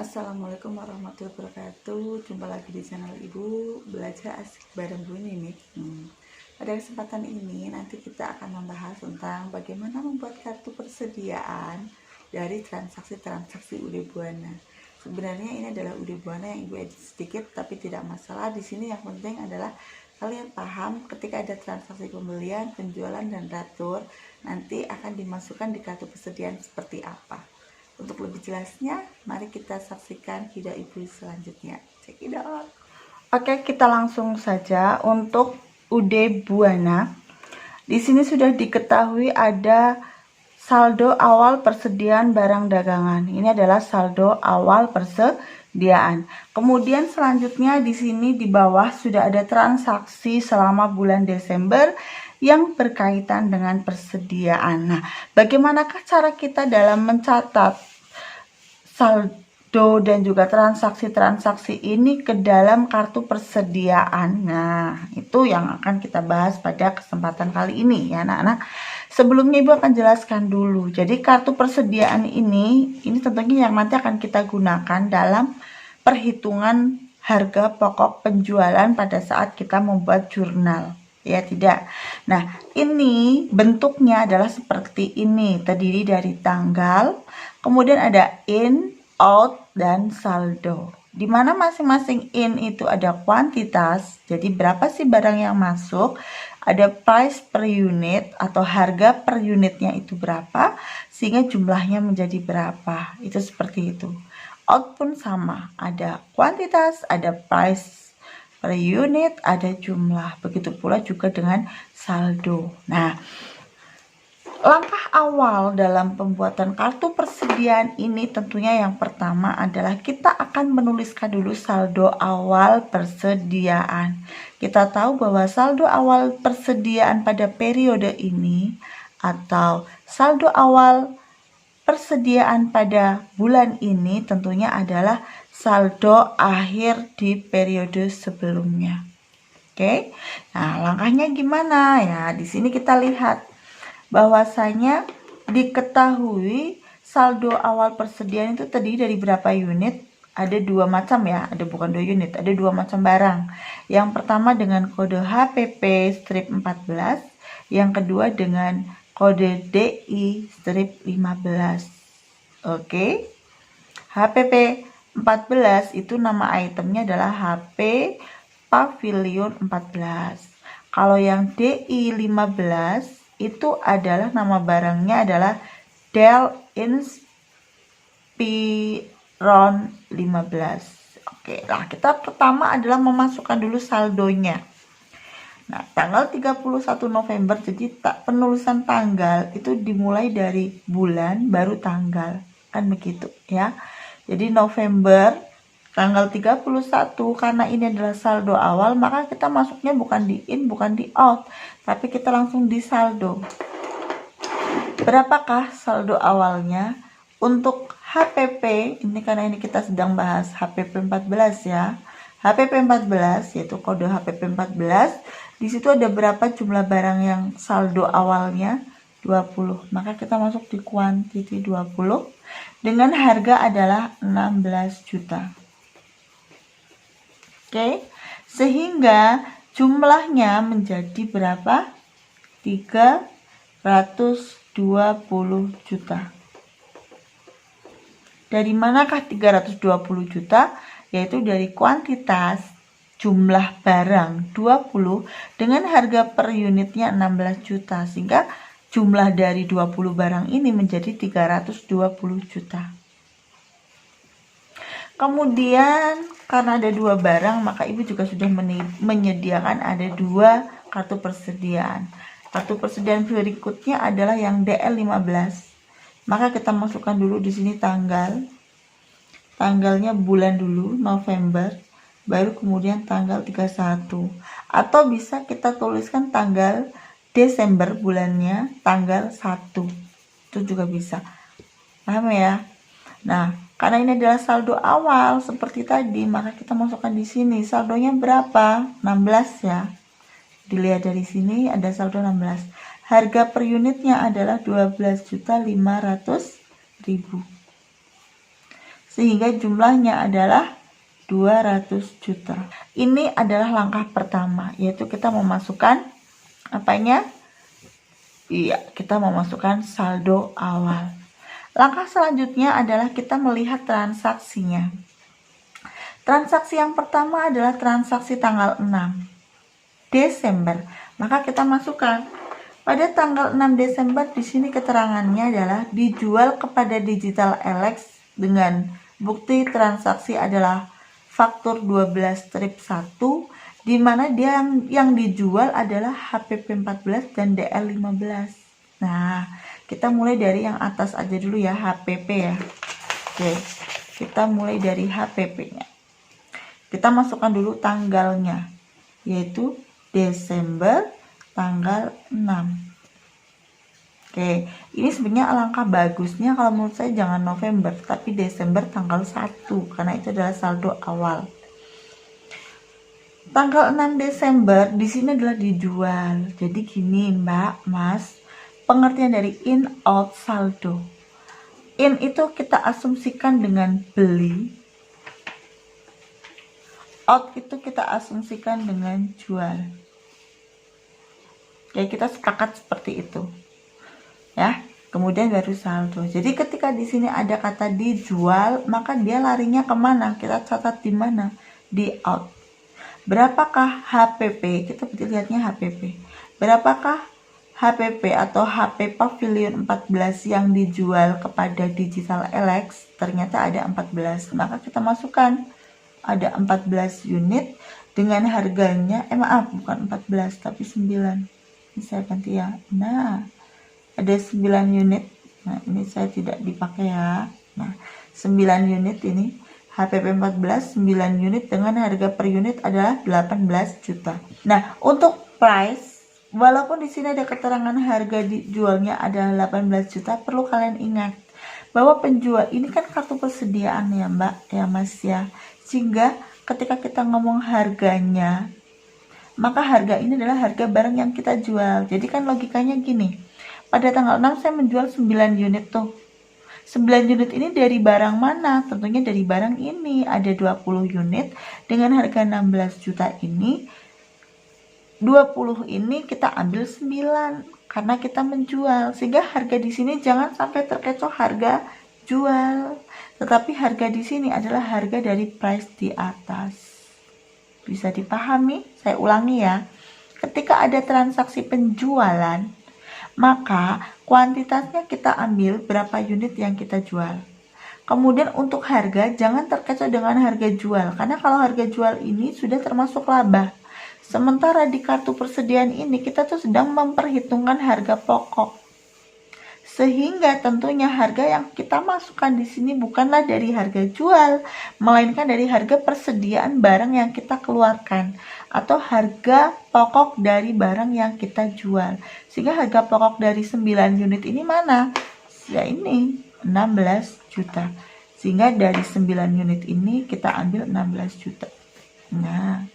Assalamualaikum warahmatullahi wabarakatuh. Jumpa lagi di channel Ibu Belajar Asik bareng Bu Nini. Pada kesempatan ini nanti kita akan membahas tentang bagaimana membuat kartu persediaan dari transaksi-transaksi UD Buana. Sebenarnya ini adalah UD Buana yang Ibu edit sedikit, tapi tidak masalah. Di sini yang penting adalah kalian paham ketika ada transaksi pembelian, penjualan, dan retur, nanti akan dimasukkan di kartu persediaan seperti apa. Untuk lebih jelasnya, mari kita saksikan video Ibu selanjutnya. Check it out. Oke, kita langsung saja untuk UD Buana. Di sini sudah diketahui ada saldo awal persediaan barang dagangan. Ini adalah saldo awal persediaan. Kemudian selanjutnya di sini di bawah sudah ada transaksi selama bulan Desember yang berkaitan dengan persediaan. Nah, bagaimanakah cara kita dalam mencatat saldo dan juga transaksi-transaksi ini ke dalam kartu persediaan? Nah, itu yang akan kita bahas pada kesempatan kali ini ya anak-anak. Sebelumnya Ibu akan jelaskan dulu. Jadi kartu persediaan ini tentunya yang nanti akan kita gunakan dalam perhitungan harga pokok penjualan pada saat kita membuat jurnal. Ya tidak. Nah, ini bentuknya adalah seperti ini, terdiri dari tanggal, kemudian ada in, out, dan saldo. Di mana masing-masing in itu ada kuantitas, jadi berapa sih barang yang masuk, ada price per unit atau harga per unitnya itu berapa, sehingga jumlahnya menjadi berapa. Itu seperti itu. Out pun sama, ada kuantitas, ada price per unit, ada jumlah. Begitu pula juga dengan saldo. Nah, langkah awal dalam pembuatan kartu persediaan ini tentunya yang pertama adalah kita akan menuliskan dulu saldo awal persediaan. Kita tahu bahwa saldo awal persediaan pada periode ini atau saldo awal persediaan pada bulan ini tentunya adalah saldo akhir di periode sebelumnya. Oke. Nah, langkahnya gimana ya? Di sini kita lihat bahwasanya diketahui saldo awal persediaan itu terdiri dari berapa unit? Ada dua macam ya, bukan 2 unit, ada 2 macam barang. Yang pertama dengan kode HPP strip 14, yang kedua dengan kode DI strip 15. Oke. HPP 14 itu nama itemnya adalah HP Pavilion 14. Kalau yang DI 15 itu adalah nama barangnya adalah Dell Inspiron 15. Oke, nah kita pertama adalah memasukkan dulu saldonya. Nah, tanggal 31 November, jadi penulisan tanggal itu dimulai dari bulan baru tanggal. Kan begitu ya. Jadi November tanggal 31, karena ini adalah saldo awal, maka kita masuknya bukan di in, bukan di out, tapi kita langsung di saldo. Berapakah saldo awalnya? Untuk HPP, ini karena ini kita sedang bahas HPP 14 ya. HPP 14 yaitu kode HPP 14. Di situ ada berapa jumlah barang yang saldo awalnya? 20. Maka kita masuk di quantity 20 dengan harga adalah 16 juta. Oke, sehingga jumlahnya menjadi berapa? 320 juta. Dari manakah 320 juta? Yaitu dari kuantitas jumlah barang 20 dengan harga per unitnya 16 juta. Sehingga jumlah dari 20 barang ini menjadi 320 juta. Kemudian karena ada 2 barang, maka Ibu juga sudah menyediakan ada 2 kartu persediaan. Kartu persediaan berikutnya adalah yang DL15. Maka kita masukkan dulu di sini tanggalnya bulan dulu, November, baru kemudian tanggal 31. Atau bisa kita tuliskan tanggal Desember bulannya, tanggal 1. Itu juga bisa. Paham ya? Nah, karena ini adalah saldo awal seperti tadi, maka kita masukkan di sini. Saldonya berapa? 16 ya. Dilihat dari sini ada saldo 16. Harga per unitnya adalah 12.500.000. sehingga jumlahnya adalah 200 juta. Ini adalah langkah pertama, yaitu kita memasukkan apanya? Iya, kita memasukkan saldo awal. Langkah selanjutnya adalah kita melihat transaksinya. Transaksi yang pertama adalah transaksi tanggal 6 Desember. Maka kita masukkan pada tanggal 6 Desember, di sini keterangannya adalah dijual kepada Digital Elex dengan bukti transaksi adalah faktur 12-1, di mana dia yang dijual adalah HPP 14 dan DL 15. Nah, kita mulai dari yang atas aja dulu ya, HPP ya. Oke, kita mulai dari HPP-nya. Kita masukkan dulu tanggalnya, yaitu Desember tanggal 6. Oke, ini sebenarnya alangkah bagusnya kalau menurut saya jangan November, tapi Desember tanggal 1, karena itu adalah saldo awal. Tanggal 6 Desember di sini adalah dijual. Jadi gini Mbak, Mas, pengertian dari in, out, saldo. In itu kita asumsikan dengan beli. Out itu kita asumsikan dengan jual. Oke, kita sepakat seperti itu. Ya, kemudian baru saldo. Jadi ketika di sini ada kata dijual, maka dia larinya kemana? Kita catat di mana? Di out. Berapakah HPP? Kita lihatnya HPP. Berapakah HPP atau HP Pavilion 14 yang dijual kepada Digital Elex? Ternyata ada 14. Maka kita masukkan ada 14 unit dengan harganya, maaf, bukan 14 tapi 9. Ini saya ganti ya. Nah, ada 9 unit. Nah, ini saya tidak dipakai ya. Nah, 9 unit ini HPP 14, 9 unit dengan harga per unit adalah 18 juta. Nah, untuk price, walaupun di sini ada keterangan harga dijualnya adalah 18 juta, perlu kalian ingat bahwa penjual ini kan kartu persediaan ya Mbak, ya Mas ya. Sehingga ketika kita ngomong harganya, maka harga ini adalah harga barang yang kita jual. Jadi kan logikanya gini, pada tanggal 6 saya menjual 9 unit tuh. 9 unit ini dari barang mana? Tentunya dari barang ini. Ada 20 unit dengan harga 16 juta ini. 20 ini kita ambil 9 karena kita menjual. Sehingga harga di sini jangan sampai terkecoh harga jual. Tetapi harga di sini adalah harga dari price di atas. Bisa dipahami? Saya ulangi ya. Ketika ada transaksi penjualan, maka kuantitasnya kita ambil berapa unit yang kita jual. Kemudian untuk harga jangan terkecoh dengan harga jual, karena kalau harga jual ini sudah termasuk laba. Sementara di kartu persediaan ini kita tuh sedang memperhitungkan harga pokok. Sehingga tentunya harga yang kita masukkan di sini bukanlah dari harga jual, melainkan dari harga persediaan barang yang kita keluarkan atau harga pokok dari barang yang kita jual. Sehingga harga pokok dari 9 unit ini mana? Ya ini 16 juta. Sehingga dari 9 unit ini kita ambil 16 juta. Nah,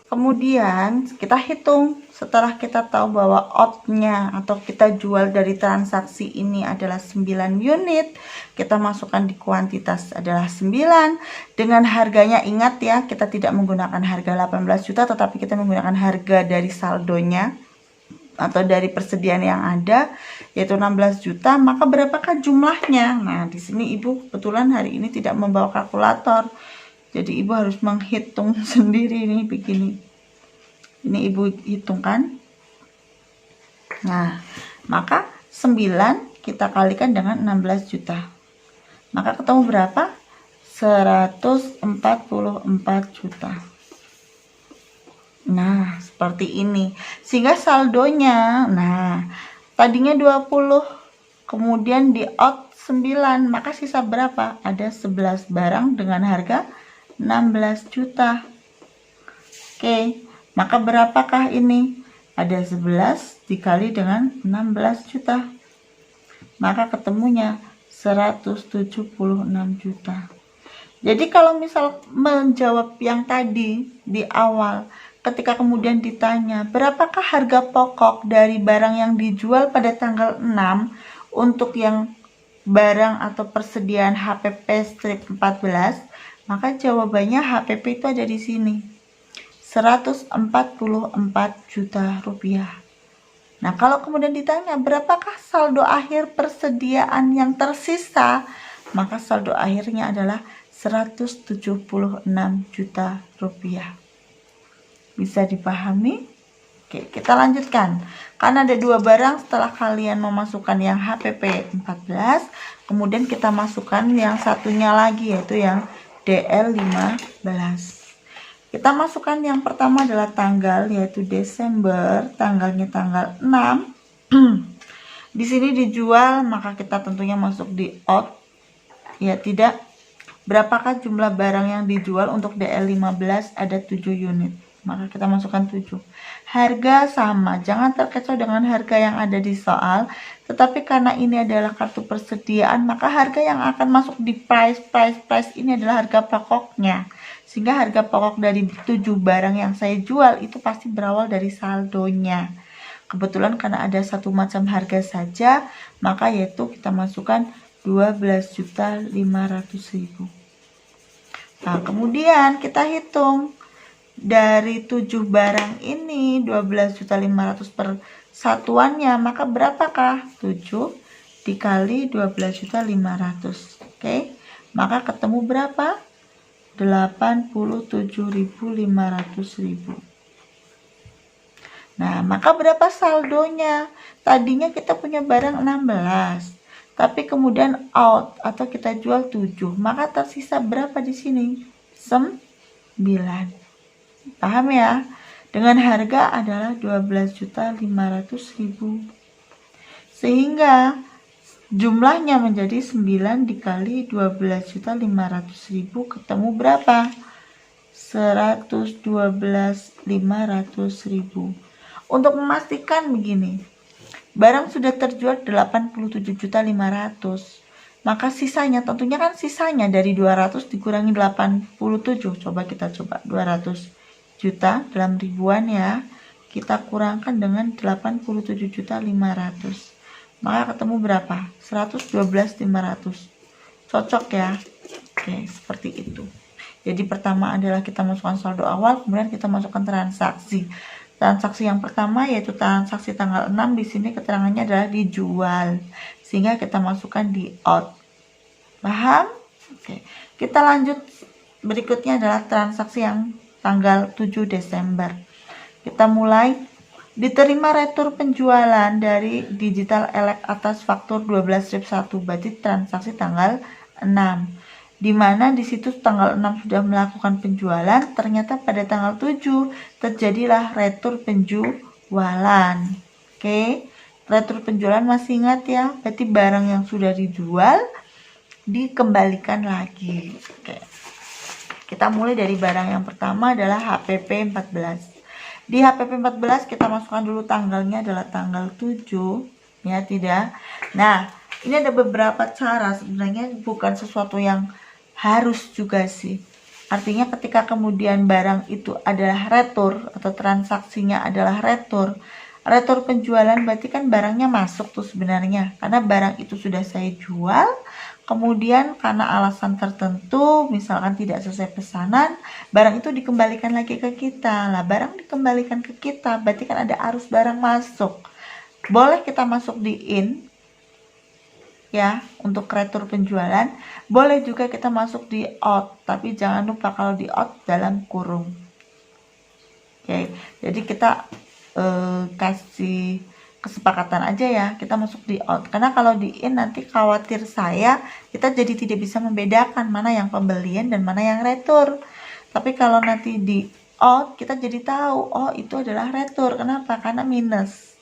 kemudian kita hitung. Setelah kita tahu bahwa outnya atau kita jual dari transaksi ini adalah 9 unit, kita masukkan di kuantitas adalah 9. Dengan harganya, ingat ya, kita tidak menggunakan harga 18 juta, tetapi kita menggunakan harga dari saldonya atau dari persediaan yang ada, yaitu 16 juta. Maka berapakah jumlahnya? Nah, di sini Ibu kebetulan hari ini tidak membawa kalkulator. Jadi Ibu harus menghitung sendiri nih begini. Ini Ibu hitungkan. Nah, maka 9 kita kalikan dengan 16 juta. Maka ketemu berapa? 144 juta. Nah, seperti ini. Sehingga saldonya, nah, tadinya 20, kemudian di out 9, maka sisa berapa? Ada 11 barang dengan harga 16 juta. Oke. Maka berapakah ini? Ada 11 dikali dengan 16 juta. Maka ketemunya 176 juta. Jadi kalau misal menjawab yang tadi di awal, ketika kemudian ditanya berapakah harga pokok dari barang yang dijual pada tanggal 6 Untuk yang barang atau persediaan HPP strip 14, maka jawabannya HPP itu ada di sini. 144 juta rupiah. Nah, kalau kemudian ditanya berapakah saldo akhir persediaan yang tersisa, maka saldo akhirnya adalah 176 juta rupiah. Bisa dipahami? Oke, kita lanjutkan. Karena ada dua barang, setelah kalian memasukkan yang HPP 14, kemudian kita masukkan yang satunya lagi, yaitu yang DL 15. Kita masukkan yang pertama adalah tanggal, yaitu Desember, tanggalnya tanggal 6. Di sini dijual, maka kita tentunya masuk di out. Ya, tidak. Berapakah jumlah barang yang dijual untuk DL15? Ada 7 unit. Maka kita masukkan 7. Harga sama, jangan terkecoh dengan harga yang ada di soal. Tetapi karena ini adalah kartu persediaan, maka harga yang akan masuk di price ini adalah harga pokoknya. Sehingga harga pokok dari 7 barang yang saya jual itu pasti berawal dari saldonya. Kebetulan karena ada satu macam harga saja, maka yaitu kita masukkan 12.500.000. Nah, kemudian kita hitung dari 7 barang ini 12.500.000 per satuannya, maka berapakah? 7 dikali 12.500.000. Oke. Maka ketemu berapa? 87.500.000. Nah, maka berapa saldonya? Tadinya kita punya barang 16, tapi kemudian out atau kita jual 7, maka tersisa berapa di sini? 9. Paham ya? Dengan harga adalah 12.500.000. Sehingga jumlahnya menjadi 9 dikali 12.500.000, ketemu berapa? 112.500.000. Untuk memastikan begini, barang sudah terjual 87.500.000, maka sisanya, tentunya kan sisanya dari 200 dikurangi 87, coba 200 juta dalam ribuan ya, kita kurangkan dengan 87.500.000, maka ketemu berapa? 112.500. Cocok ya? Oke, seperti itu. Jadi pertama adalah kita masukkan saldo awal, kemudian kita masukkan transaksi. Transaksi yang pertama yaitu transaksi tanggal 6, di sini keterangannya adalah dijual. Sehingga kita masukkan di out. Paham? Oke. Kita lanjut, berikutnya adalah transaksi yang tanggal 7 Desember. Kita mulai. Diterima retur penjualan dari Digital Elect atas faktur 12 strip 1, berarti transaksi tanggal 6. Di mana di situ tanggal 6 sudah melakukan penjualan, ternyata pada tanggal 7 terjadilah retur penjualan. Oke, retur penjualan masih ingat ya? Berarti barang yang sudah dijual dikembalikan lagi. Oke. Kita mulai dari barang yang pertama adalah HPP 14. Di HPP 14 kita masukkan dulu tanggalnya adalah tanggal 7, ya tidak? Nah, ini ada beberapa cara, sebenarnya bukan sesuatu yang harus juga sih. Artinya ketika kemudian barang itu adalah retur atau transaksinya adalah retur penjualan, berarti kan barangnya masuk tuh sebenarnya. Karena barang itu sudah saya jual, kemudian karena alasan tertentu, misalkan tidak sesuai pesanan, barang itu dikembalikan lagi ke kita. Lah, barang dikembalikan ke kita, berarti kan ada arus barang masuk. Boleh kita masuk di in, ya, untuk retur penjualan. Boleh juga kita masuk di out, tapi jangan lupa kalau di out dalam kurung. Oke, jadi kita kasih kesepakatan aja ya, kita masuk di out. Karena kalau di in nanti khawatir kita jadi tidak bisa membedakan mana yang pembelian dan mana yang retur. Tapi kalau nanti di out, kita jadi tahu, oh itu adalah retur. Kenapa? Karena minus.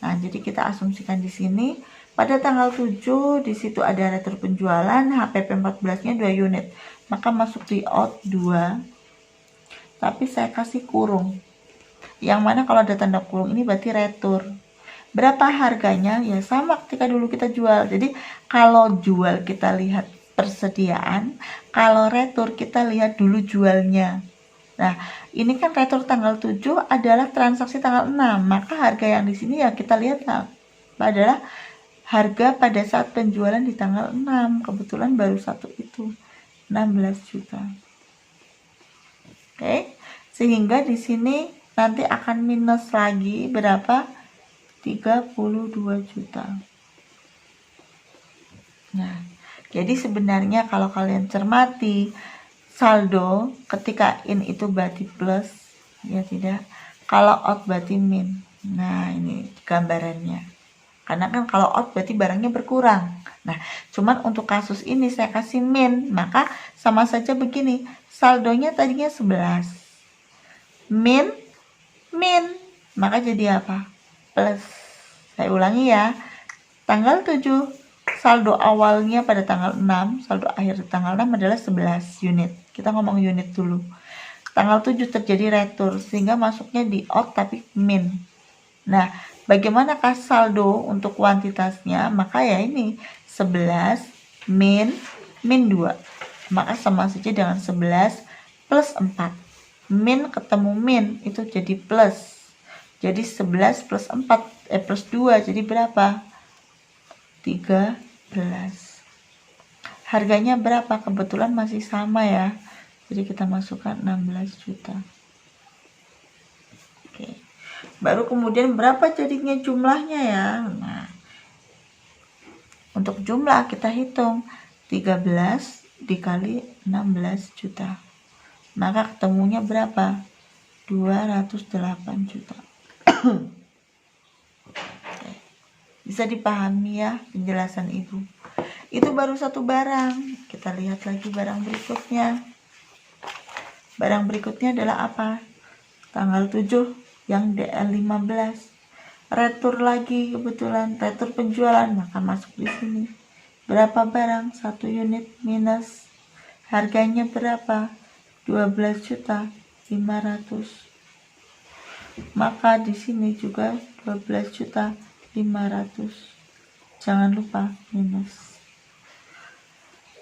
Nah, jadi kita asumsikan di sini pada tanggal 7 di situ ada retur penjualan, HPP 14-nya 2 unit. Maka masuk di out 2. Tapi saya kasih kurung. Yang mana kalau ada tanda kurung ini berarti retur. Berapa harganya? Ya sama ketika dulu kita jual. Jadi kalau jual kita lihat persediaan, kalau retur kita lihat dulu jualnya. Nah, ini kan retur tanggal 7 adalah transaksi tanggal 6, maka harga yang di sini ya kita lihat adalah harga pada saat penjualan di tanggal 6. Kebetulan baru satu itu, 16 juta. Oke, sehingga di sini nanti akan minus lagi berapa? 32 juta. Nah, jadi sebenarnya kalau kalian cermati saldo ketika in itu berarti plus, ya tidak. Kalau out berarti min. Nah, ini gambarannya. Karena kan kalau out berarti barangnya berkurang. Nah, cuman untuk kasus ini saya kasih min, maka sama saja begini. Saldonya tadinya 11. Min, maka jadi apa? Plus. Saya ulangi ya. Tanggal 7, saldo awalnya pada tanggal 6, saldo akhir tanggal 6 adalah 11 unit. Kita ngomong unit dulu. Tanggal 7 terjadi retur, sehingga masuknya di out tapi min. Nah, bagaimanakah saldo untuk kuantitasnya? Maka ya ini 11 min 2. Maka sama saja dengan 11 plus 4. Min ketemu min itu jadi plus. Jadi 11 plus 4 plus 2 jadi berapa? 13. Harganya berapa? Kebetulan masih sama ya. Jadi kita masukkan 16 juta. Oke. Baru kemudian berapa jadinya jumlahnya ya? Nah, untuk jumlah kita hitung 13 dikali 16 juta. Maka ketemunya berapa? 208 juta. Bisa dipahami ya penjelasan ibu. Itu baru satu barang. Kita lihat lagi barang berikutnya. Barang berikutnya adalah apa? Tanggal 7 yang DL15. Retur lagi kebetulan, retur penjualan, maka masuk di sini. Berapa barang? 1 unit minus. Harganya berapa? 12.500.000. Maka di sini juga 12.500.000. Jangan lupa minus.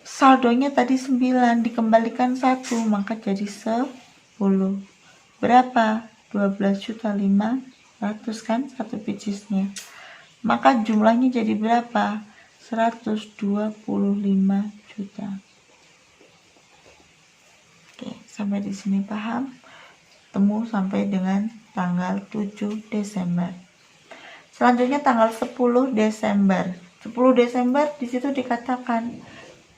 Saldonya tadi 9 dikembalikan 1, maka jadi 10. Berapa? 12.500.000 kan satu picisnya. Maka jumlahnya jadi berapa? 125 juta. Oke, sampai di sini paham? Temu sampai dengan tanggal 7 Desember. Selanjutnya tanggal 10 Desember. 10 Desember di situ dikatakan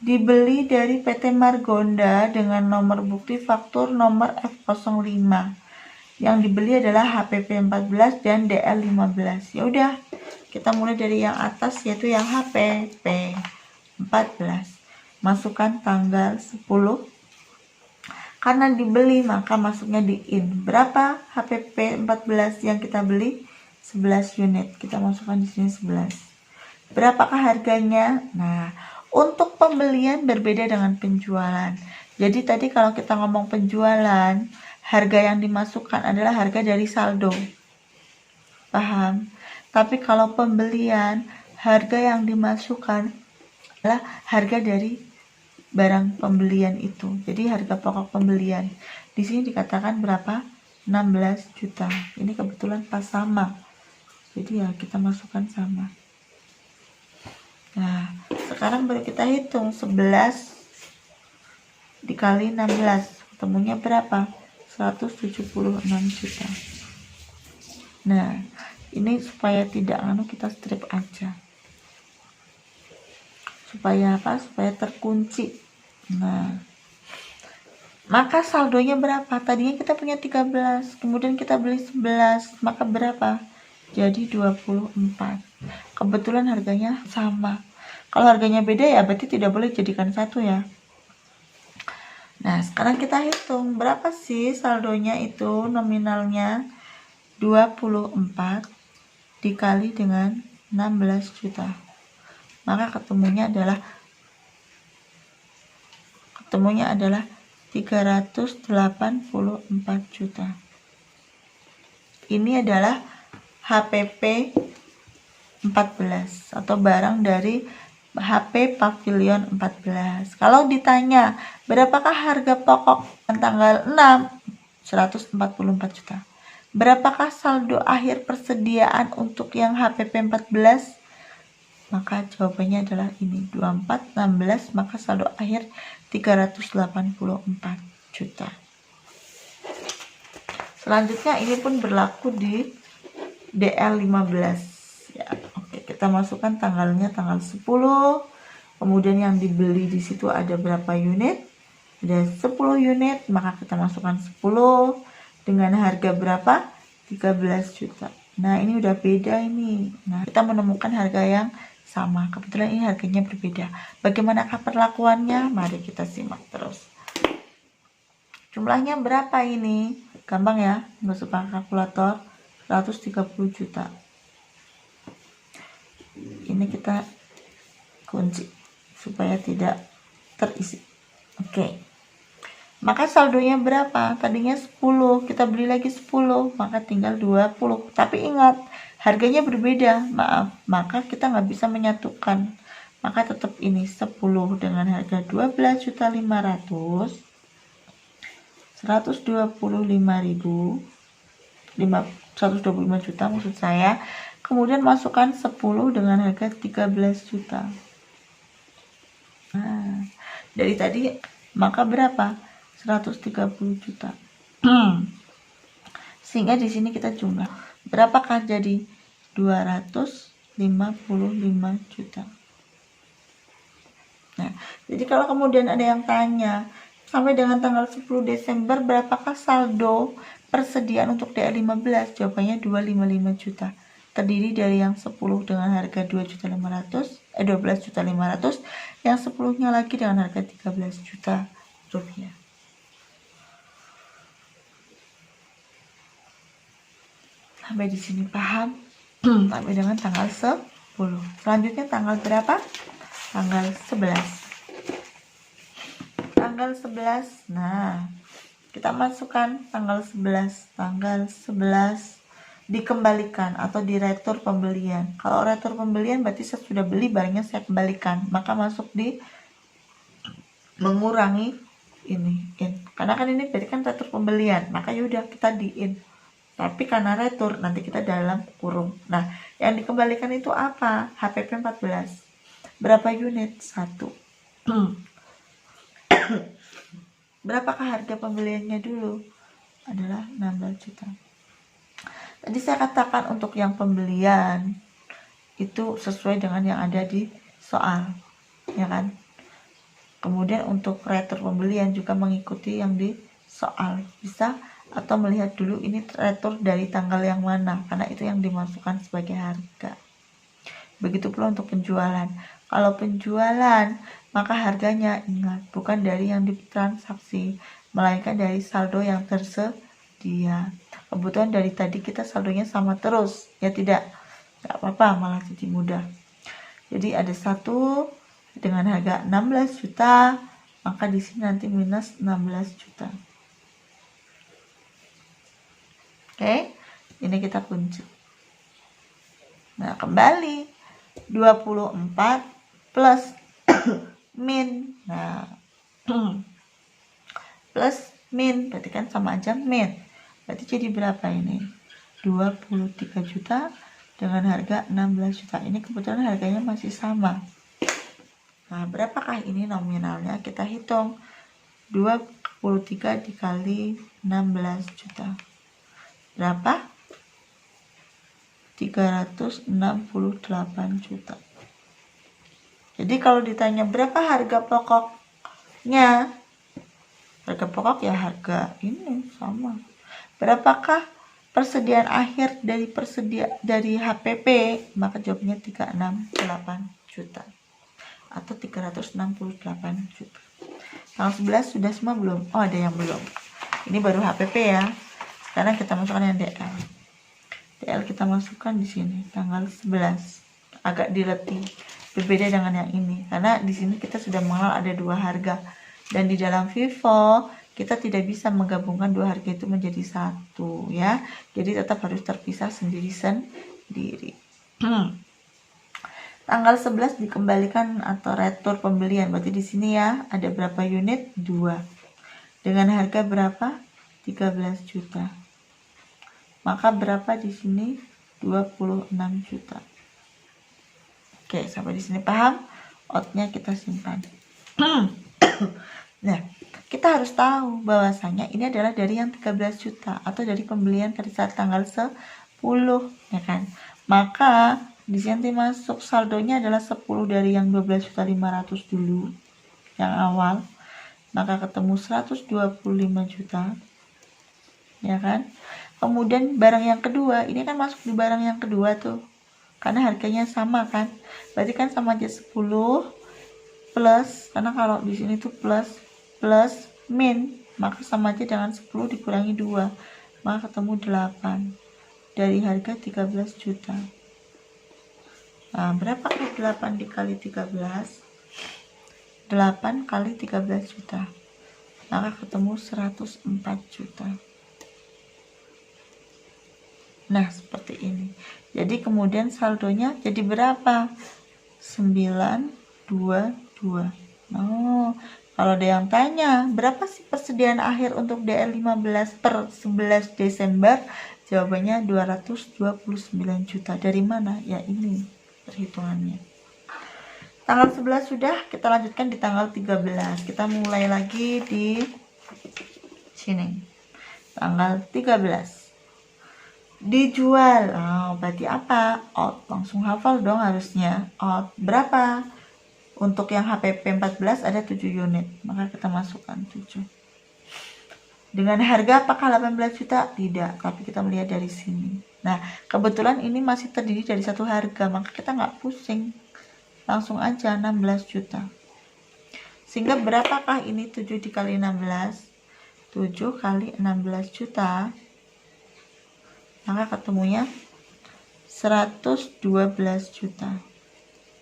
dibeli dari PT Margonda dengan nomor bukti faktur nomor F05. Yang dibeli adalah HPP 14 dan DL 15. Ya udah, kita mulai dari yang atas yaitu yang HPP 14. Masukkan tanggal 10. Karena dibeli maka masuknya di in. Berapa HPP 14 yang kita beli? 11 unit. Kita masukkan di sini 11. Berapakah harganya? Nah, untuk pembelian berbeda dengan penjualan. Jadi tadi kalau kita ngomong penjualan, harga yang dimasukkan adalah harga dari saldo. Paham? Tapi kalau pembelian, harga yang dimasukkan adalah harga dari barang pembelian itu. Jadi harga pokok pembelian. Di sini dikatakan berapa? 16 juta. Ini kebetulan pas sama. Jadi ya kita masukkan sama. Nah, sekarang baru kita hitung 11 dikali 16. Ketemunya berapa? 176 juta. Nah, ini supaya tidak kita strip aja. Supaya apa? Supaya terkunci. Nah, maka saldonya berapa? Tadinya kita punya 13, kemudian kita beli 11, maka berapa? Jadi 24. Kebetulan harganya sama. Kalau harganya beda ya berarti tidak boleh jadikan satu ya. Nah, sekarang kita hitung berapa sih saldonya itu nominalnya 24 dikali dengan 16 juta. Maka ketemunya adalah 384 juta. Ini adalah HPP 14 atau barang dari HP Pavilion 14. Kalau ditanya berapakah harga pokok tanggal 6? 144 juta. Berapakah saldo akhir persediaan untuk yang HPP 14? maka jawabannya adalah ini 24, 16, maka saldo akhir 384 juta. Selanjutnya ini pun berlaku di DL15 ya. Oke, kita masukkan tanggalnya tanggal 10. Kemudian yang dibeli di situ ada berapa unit? Ada 10 unit, maka kita masukkan 10 dengan harga berapa? 13 juta. Nah, ini udah beda ini. Nah, kita menemukan harga yang sama. Kebetulan ini harganya berbeda. Bagaimanakah perlakuannya? Mari kita simak terus. Jumlahnya berapa ini? Gampang ya, nggak usah pakai kalkulator. 130 juta. Ini kita kunci supaya tidak terisi. Oke. Maka saldonya berapa? Tadinya 10, kita beli lagi 10, maka tinggal 20. Tapi ingat, harganya berbeda. Maaf, maka kita nggak bisa menyatukan. Maka tetap ini 10 dengan harga 12.500. 125 juta maksud saya. Kemudian masukkan 10 dengan harga 13 juta. Nah, dari tadi maka berapa? 130 juta. Sehingga di sini kita jumlah. Berapakah jadi 255 juta. Nah, jadi kalau kemudian ada yang tanya, sampai dengan tanggal 10 Desember berapakah saldo persediaan untuk DL15? Jawabannya 255 juta. Terdiri dari yang 10 dengan harga 12.500, yang 10-nya lagi dengan harga 13 juta rupiah. Sampai di sini paham? Sampai dengan tanggal 10. Selanjutnya tanggal berapa? Tanggal 11. Tanggal 11. Nah, kita masukkan tanggal 11. Tanggal 11 dikembalikan atau diretur pembelian. Kalau retur pembelian berarti saya sudah beli barangnya saya kembalikan, maka masuk di mengurangi ini in. Karena kan ini berarti kan retur pembelian, maka yaudah kita di in. Tapi karena retur nanti kita dalam kurung. Nah, yang dikembalikan itu apa? HPP 14. Berapa unit? 1. Berapakah harga pembeliannya dulu? Adalah 16 juta. Tadi saya katakan untuk yang pembelian itu sesuai dengan yang ada di soal, ya kan? Kemudian untuk retur pembelian juga mengikuti yang di soal. Bisa atau melihat dulu ini retur dari tanggal yang mana, karena itu yang dimasukkan sebagai harga. Begitu pula untuk penjualan. Kalau penjualan, maka harganya ingat bukan dari yang ditransaksi, melainkan dari saldo yang tersedia. Kebetulan dari tadi kita saldonya sama terus, ya tidak? Nggak apa-apa, malah jadi mudah. Jadi ada 1 dengan harga 16 juta, maka di sini nanti minus 16 juta. Oke, ini kita kunci. Nah, kembali 24 plus min. Nah, plus min berarti kan sama aja min. Berarti jadi berapa ini? 23 juta dengan harga 16 juta. Ini kebetulan harganya masih sama. Nah, berapakah ini nominalnya? Kita hitung. 23 dikali 16 juta. Berapa? 368 juta. Jadi kalau ditanya berapa harga pokoknya? Harga pokok ya harga ini sama. Berapakah persediaan akhir dari HPP? Maka jawabnya 368 juta atau 368 juta. Tanggal 11 sudah semua belum? Oh, ada yang belum. Ini baru HPP ya. Sekarang kita masukkan yang DL. DL kita masukkan di sini tanggal 11. Agak diletih. Berbeda dengan yang ini karena di sini kita sudah mengenal ada 2 harga dan di dalam FIFO kita tidak bisa menggabungkan 2 harga itu menjadi 1 ya. Jadi tetap harus terpisah sendiri. Tanggal 11 dikembalikan atau retur pembelian. Berarti di sini ya ada berapa unit? 2. Dengan harga berapa? 13 juta. Maka berapa di sini? 26 juta. Oke, sampai di sini paham? Outnya kita simpan. Nah, kita harus tahu bahwasanya ini adalah dari yang 13 juta atau dari pembelian pada saat tanggal 10, ya kan? Maka di sini masuk saldonya adalah 10 dari yang 12.500.000 dulu yang awal. Maka ketemu 125 juta. Ya kan? Kemudian barang yang kedua, ini kan masuk di barang yang kedua tuh. Karena harganya sama kan? Berarti kan sama aja 10 plus, karena kalau di sini tuh plus min, maka sama aja dengan 10 dikurangi 2, maka ketemu 8 dari harga 13 juta. Nah, berapa kali 8 dikali 13? 8 kali 13 juta, maka ketemu 104 juta. Nah, seperti ini. Jadi kemudian saldonya jadi berapa? 922. Oh, kalau ada yang tanya, berapa sih persediaan akhir untuk DL15 per 11 Desember? Jawabannya 229 juta. Dari mana? Ya ini perhitungannya. Tanggal 11 sudah, kita lanjutkan di tanggal 13. Kita mulai lagi di sini. Tanggal 13. Dijual. Oh, berarti apa? Out. Langsung hafal dong harusnya. Out berapa? Untuk yang HPP 14 ada 7 unit, maka kita masukkan 7. Dengan harga apakah 18 juta? Tidak, tapi kita melihat dari sini. Nah, kebetulan ini masih terdiri dari satu harga, maka kita nggak pusing. Langsung aja 16 juta. Sehingga berapakah ini 7 dikali 16? 7 kali 16 juta. Maka ketemunya 112 juta.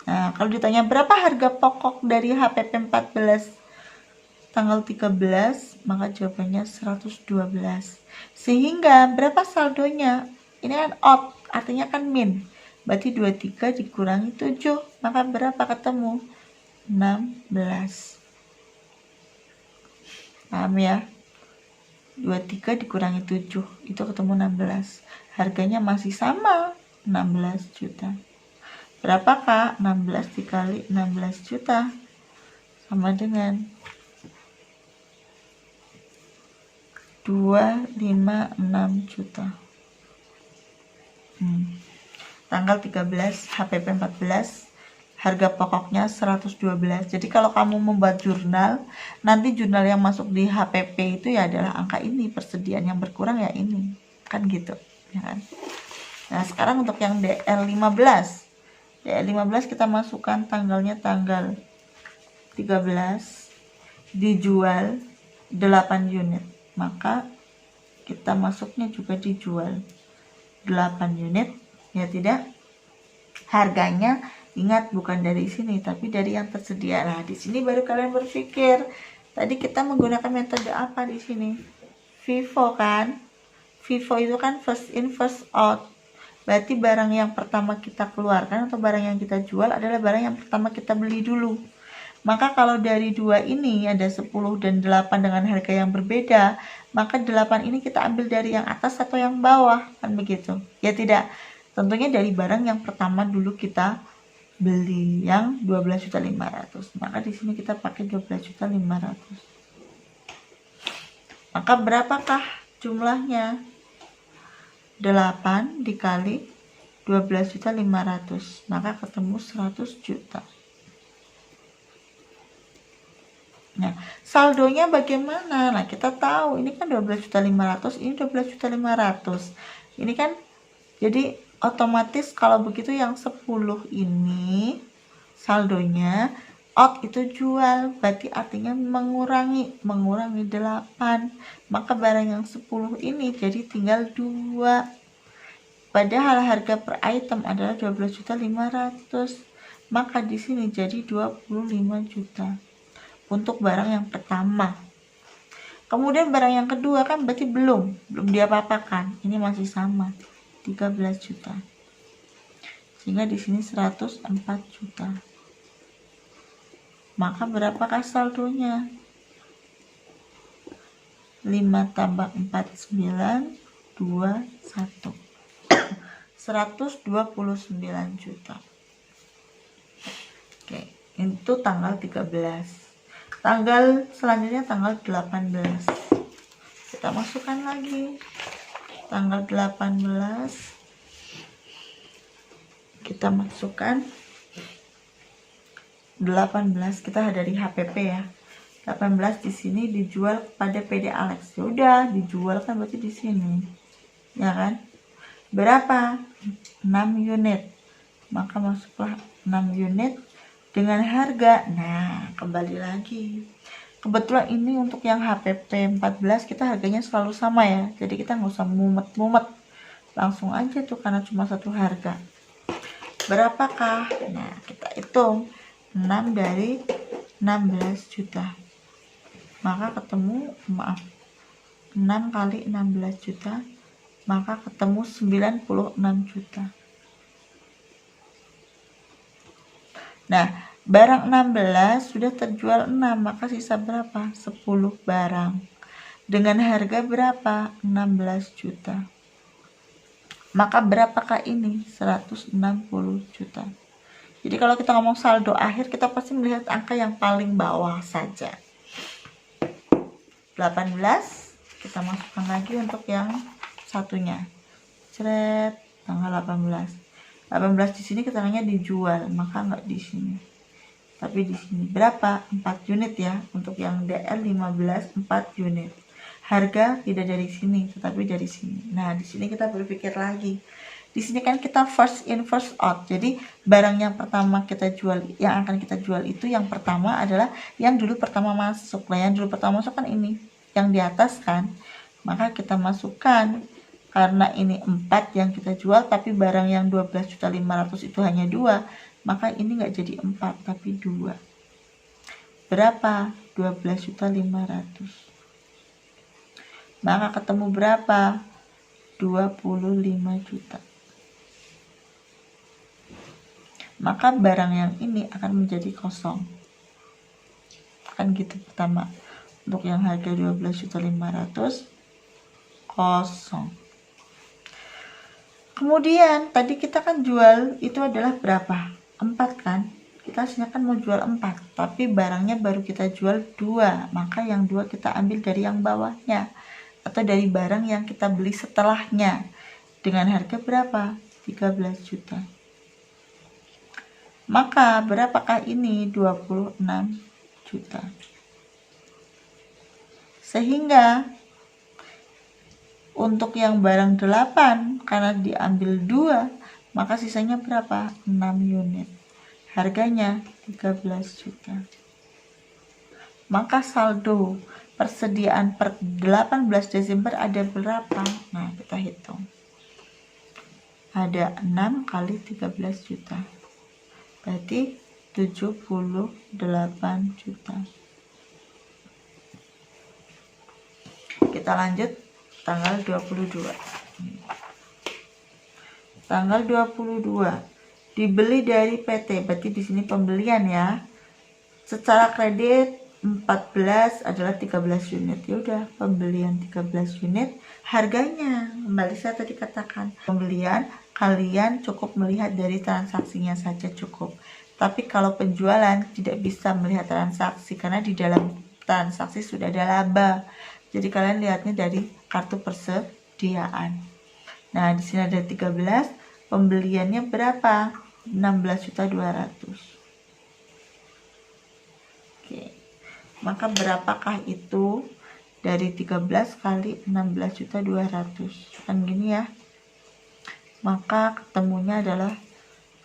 Nah, kalau ditanya berapa harga pokok dari HPP 14 tanggal 13, maka jawabannya 112. Sehingga berapa saldonya? Ini kan out, artinya kan min. Berarti 23 dikurangi 7, maka berapa ketemu? 16. Paham ya? 23 dikurangi 7, itu ketemu 16. Harganya masih sama, 16 juta. Berapakah 16 dikali 16 juta? Sama dengan 256 juta. Tanggal 13 HPP 14, harga pokoknya 112. Jadi kalau kamu membuat jurnal, nanti jurnal yang masuk di HPP itu ya adalah angka ini, persediaan yang berkurang ya ini, kan gitu, ya kan? Nah, sekarang untuk yang DL15. DL15 kita masukkan tanggalnya tanggal 13, dijual 8 unit, maka kita masuknya juga dijual 8 unit, ya tidak? Harganya ingat bukan dari sini tapi dari yang tersedia. Nah, di sini baru kalian berpikir. Tadi kita menggunakan metode apa di sini? FIFO kan? FIFO itu kan first in first out. Berarti barang yang pertama kita keluarkan atau barang yang kita jual adalah barang yang pertama kita beli dulu. Maka kalau dari dua ini ada 10 dan 8 dengan harga yang berbeda, maka 8 ini kita ambil dari yang atas atau yang bawah, kan begitu? Ya tidak? Tentunya dari barang yang pertama dulu kita beli yang 12.500.000. Maka di sini kita pakai 12.500.000. Maka berapakah jumlahnya? 8 dikali 12.500.000, maka ketemu 100 juta. Nah, saldonya bagaimana? Nah, kita tahu ini kan 12.500.000, ini 12.500.000. Ini kan jadi otomatis kalau begitu yang 10 ini saldonya out itu jual, berarti artinya mengurangi 8, maka barang yang 10 ini jadi tinggal 2. Padahal harga per item adalah 12.500.000, maka di sini jadi 25 juta untuk barang yang pertama. Kemudian barang yang kedua kan berarti belum diapa-apakan, ini masih sama 13 juta, sehingga di sini 104 juta. Maka berapakah saldonya? 5 tambah 4, 9, 2, 1. 129 juta. itu tanggal 13. Tanggal selanjutnya tanggal 18. Kita masukkan lagi. Tanggal 18 kita masukkan 18, kita dari HPP ya. 18 di sini dijual kepada PD Alex. Ya udah, dijual kan berarti di sini. Ya kan? Berapa? 6 unit. Maka masuklah 6 unit dengan harga. Nah, kembali lagi. Kebetulan ini untuk yang HPP 14 kita harganya selalu sama ya. Jadi kita nggak usah mumet-mumet. Langsung aja tuh karena cuma satu harga. Berapakah? Nah, kita hitung. 6 dari 16 juta. Maka ketemu, 6 kali 16 juta. Maka ketemu 96 juta. Nah, barang 16 sudah terjual 6, maka sisa berapa? 10 barang. Dengan harga berapa? 16 juta. Maka berapakah ini? 160 juta. Jadi kalau kita ngomong saldo akhir, kita pasti melihat angka yang paling bawah saja. 18, kita masukkan lagi untuk yang satunya. Cret, tanggal 18. 18 di sini keterangannya dijual, maka nggak di sini. Tapi di sini berapa? 4 unit ya. Untuk yang DL15 4 unit. Harga tidak dari sini, tetapi dari sini. Nah, di sini kita berpikir lagi. Di sini kan kita first in first out. Jadi barang yang pertama kita jual, yang akan kita jual itu yang pertama adalah yang dulu pertama masuk. Nah, yang dulu pertama masuk kan ini, yang di atas kan. Maka kita masukkan, karena ini 4 yang kita jual, tapi barang yang 12.500.000 itu hanya 2, maka ini nggak jadi 4 tapi 2. Berapa? 12.500.000. Maka ketemu berapa? 25 juta. Maka barang yang ini akan menjadi kosong. Akan gitu pertama. Untuk yang harga 12.500.000 kosong. Kemudian tadi kita kan jual itu adalah berapa? 4 kan? Kita aslinya kan mau jual 4, tapi barangnya baru kita jual 2. Maka yang 2 kita ambil dari yang bawahnya, atau dari barang yang kita beli setelahnya. Dengan harga berapa? 13 juta. Maka berapakah ini? 26 juta. Sehingga untuk yang barang 8 karena diambil 2, maka sisanya berapa? 6 unit. Harganya 13 juta. Maka saldo persediaan per 18 Desember ada berapa? Nah, kita hitung. Ada 6 kali 13 juta. Berarti 78 juta. Kita lanjut tanggal 22. Tanggal 22 dibeli dari PT, berarti di sini pembelian ya. Secara kredit 14 adalah 13 unit. Ya udah, pembelian 13 unit. Harganya kembali saya tadi katakan, pembelian kalian cukup melihat dari transaksinya saja cukup. Tapi kalau penjualan tidak bisa melihat transaksi karena di dalam transaksi sudah ada laba. Jadi kalian lihatnya dari kartu persediaan. Nah, di sini ada 13, pembeliannya berapa? 16.200.000. Oke. Maka berapakah itu dari 13 kali 16.200.000? Kan gini ya. Maka ketemunya adalah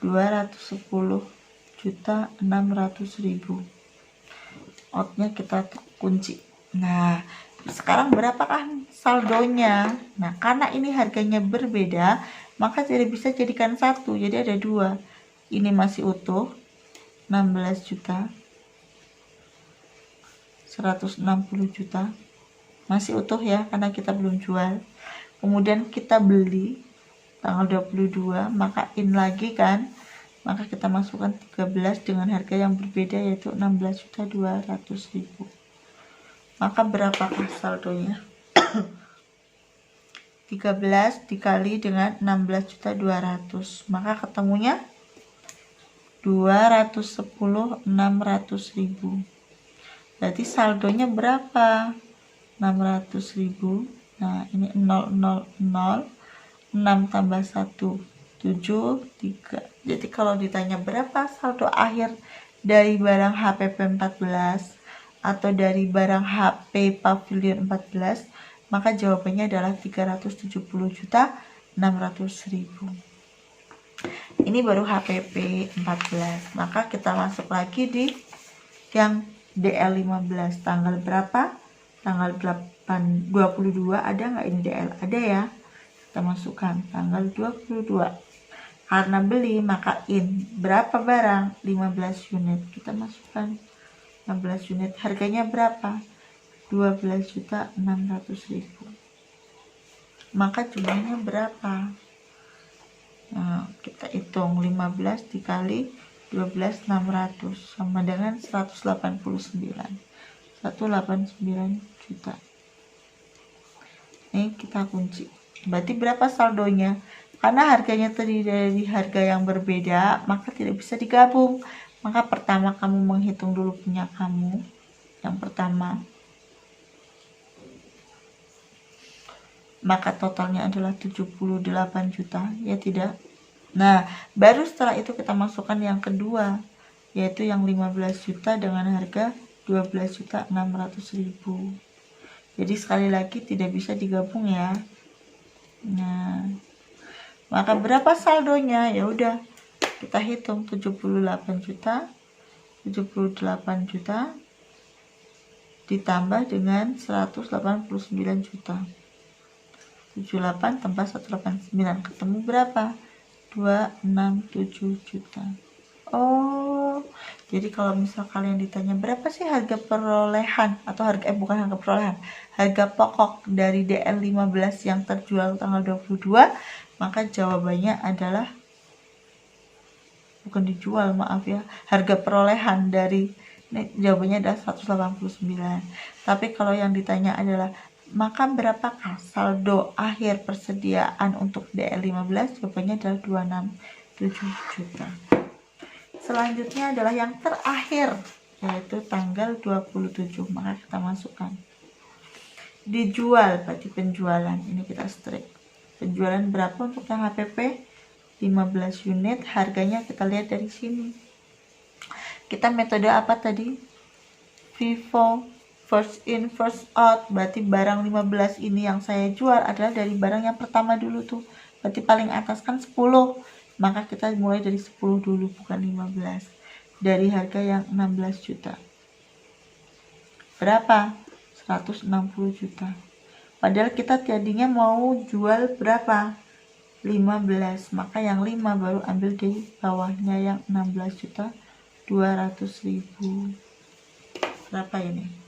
210.600.000. Outnya kita kunci. Nah, sekarang berapakah saldonya? Nah, karena ini harganya berbeda, maka tidak bisa jadikan satu. Jadi ada 2. Ini masih utuh, 16 juta. 160 juta. Masih utuh ya, karena kita belum jual. Kemudian kita beli tanggal 22, maka in lagi kan. Maka kita masukkan 13 dengan harga yang berbeda, yaitu 16.200.000. Maka berapakah saldonya? 13 dikali dengan 16.200.000, maka ketemunya 210, 600.000. Berarti saldonya berapa? 600.000. Nah, ini 0, 0, 0. 6 tambah 1, 7, 3. Jadi kalau ditanya berapa saldo akhir dari barang HPP 14 atau dari barang HP Pavilion 14, maka jawabannya adalah 370.600.000. Ini baru HPP 14. Maka kita masuk lagi di yang DL15. Tanggal berapa? Tanggal 22 ada nggak ini DL? Ada ya. Kita masukkan tanggal 22. Karena beli maka in. Berapa barang? 15 unit. Kita masukkan 15 unit. Harganya berapa? 12.600.000. Maka jumlahnya berapa? Nah, kita hitung 15 dikali 12.600 sama dengan 189 juta. Ini kita kunci. Berarti berapa saldonya? Karena harganya terdiri dari harga yang berbeda, maka tidak bisa digabung. Maka pertama kamu menghitung dulu punya kamu. Yang pertama. Maka totalnya adalah 78 juta, ya tidak? Nah, baru setelah itu kita masukkan yang kedua, yaitu yang 15 juta dengan harga 12.600.000. Jadi sekali lagi tidak bisa digabung ya. Nah, maka berapa saldonya? Ya udah, kita hitung 78 juta ditambah dengan 189 juta. 78 tambah 189 ketemu berapa? 267 juta. Oh, jadi kalau misal kalian ditanya berapa sih harga perolehan atau harga bukan harga perolehan, harga pokok dari DL15 yang terjual tanggal 22, maka jawabannya adalah bukan dijual, maaf ya, harga perolehan dari jawabannya adalah 189. Tapi kalau yang ditanya adalah maka berapakah saldo akhir persediaan untuk DL15? Jawabannya adalah 267 juta. Selanjutnya adalah yang terakhir, yaitu tanggal 27. Maka kita masukkan. Dijual, berarti penjualan. Ini kita strike. Penjualan berapa untuk yang HPP? 15 unit. Harganya kita lihat dari sini. Kita metode apa tadi? FIFO. First in, first out. Berarti barang 15 ini yang saya jual adalah dari barang yang pertama dulu tuh. Berarti paling atas kan 10. Maka kita mulai dari 10 dulu, bukan 15. Dari harga yang 16 juta. Berapa? 160 juta. Padahal kita tadinya mau jual berapa? 15. Maka yang 5 baru ambil di bawahnya yang 16 juta 200.000. Berapa ini?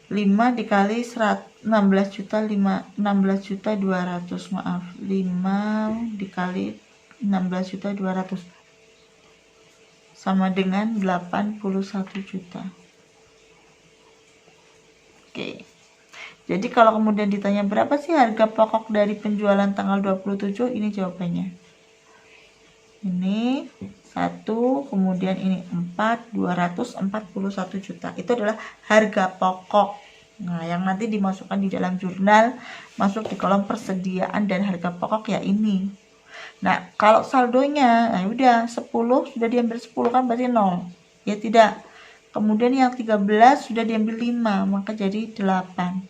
5 dikali 16 juta 16 juta 200, maaf, 5 dikali 16 juta 200 sama dengan 81 juta. Oke. Jadi kalau kemudian ditanya berapa sih harga pokok dari penjualan tanggal 27, ini jawabannya. Ini 1, kemudian ini 4, 241 juta. Itu adalah harga pokok. Nah, yang nanti dimasukkan di dalam jurnal, masuk di kolom persediaan dan harga pokok ya ini. Nah, kalau saldonya, nah udah 10 sudah diambil 10 kan berarti 0. Ya tidak. Kemudian yang 13 sudah diambil 5, maka jadi 8.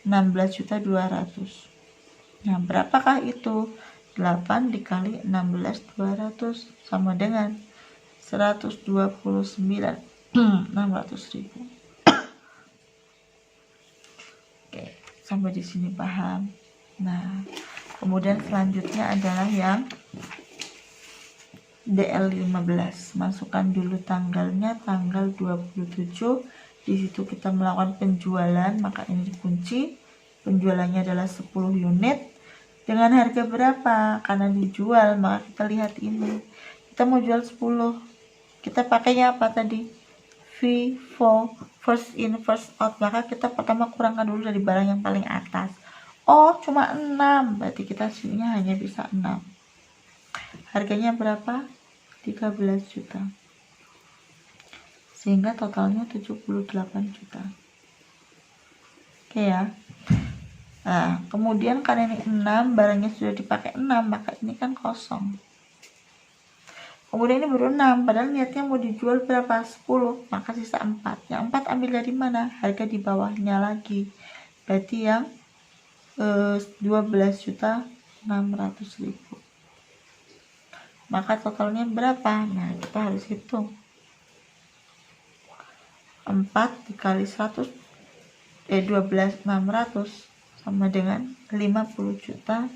16.200. Nah, berapakah itu? 8 dikali 16 200 sama dengan 129.600.000. Oke, sampai di sini paham. Nah, kemudian selanjutnya adalah yang DL15. Masukkan dulu tanggalnya, tanggal 27. Di situ kita melakukan penjualan, maka ini dikunci. Penjualannya adalah 10 unit. Dengan harga berapa? Karena dijual, maka kita lihat ini. Kita mau jual 10. Kita pakainya apa tadi? FIFO, first in, first out. Maka kita pertama kurangkan dulu dari barang yang paling atas. Oh, cuma 6. Berarti kita sininya hanya bisa 6. Harganya berapa? 13 juta. Sehingga totalnya 78 juta. Oke ya. Nah, kemudian karena ini 6, barangnya sudah dipakai 6, maka ini kan kosong. Kemudian ini baru 6, padahal niatnya mau dijual berapa? 10, maka sisa 4. Yang 4 ambil dari mana? Harga di bawahnya lagi. Berarti yang 12.600.000. Maka totalnya berapa? Nah, kita harus hitung. 4 dikali 100, 12.600 sama dengan 50.400.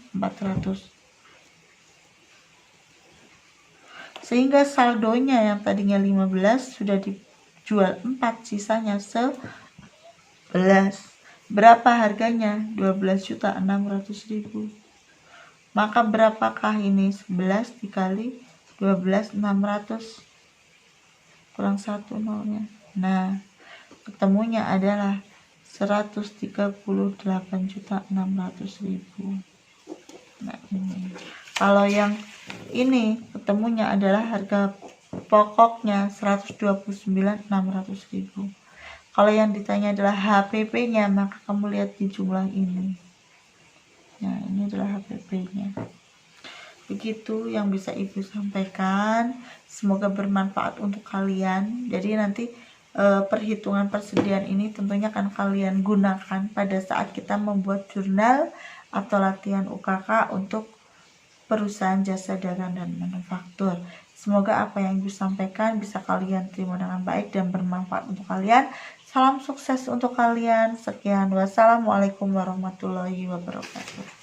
Sehingga saldonya yang tadinya 15 sudah dijual 4, sisanya 11. Berapa harganya? 12.600.000. Maka berapakah ini? 11 dikali 12.600 kurang 1 nolnya. Nah, ketemunya adalah 138.600.000. Nah, ini. Kalau yang ini ketemunya adalah harga pokoknya 129.600.000. Kalau yang ditanya adalah HPP-nya, maka kamu lihat di jumlah ini. Nah, ini adalah HPP-nya. Begitu yang bisa Ibu sampaikan. Semoga bermanfaat untuk kalian. Jadi nanti perhitungan persediaan ini tentunya akan kalian gunakan pada saat kita membuat jurnal atau latihan UKK untuk perusahaan jasa dagang dan manufaktur. Semoga apa yang Ibu sampaikan bisa kalian terima dengan baik dan bermanfaat untuk kalian. Salam sukses untuk kalian. Sekian, wassalamualaikum warahmatullahi wabarakatuh.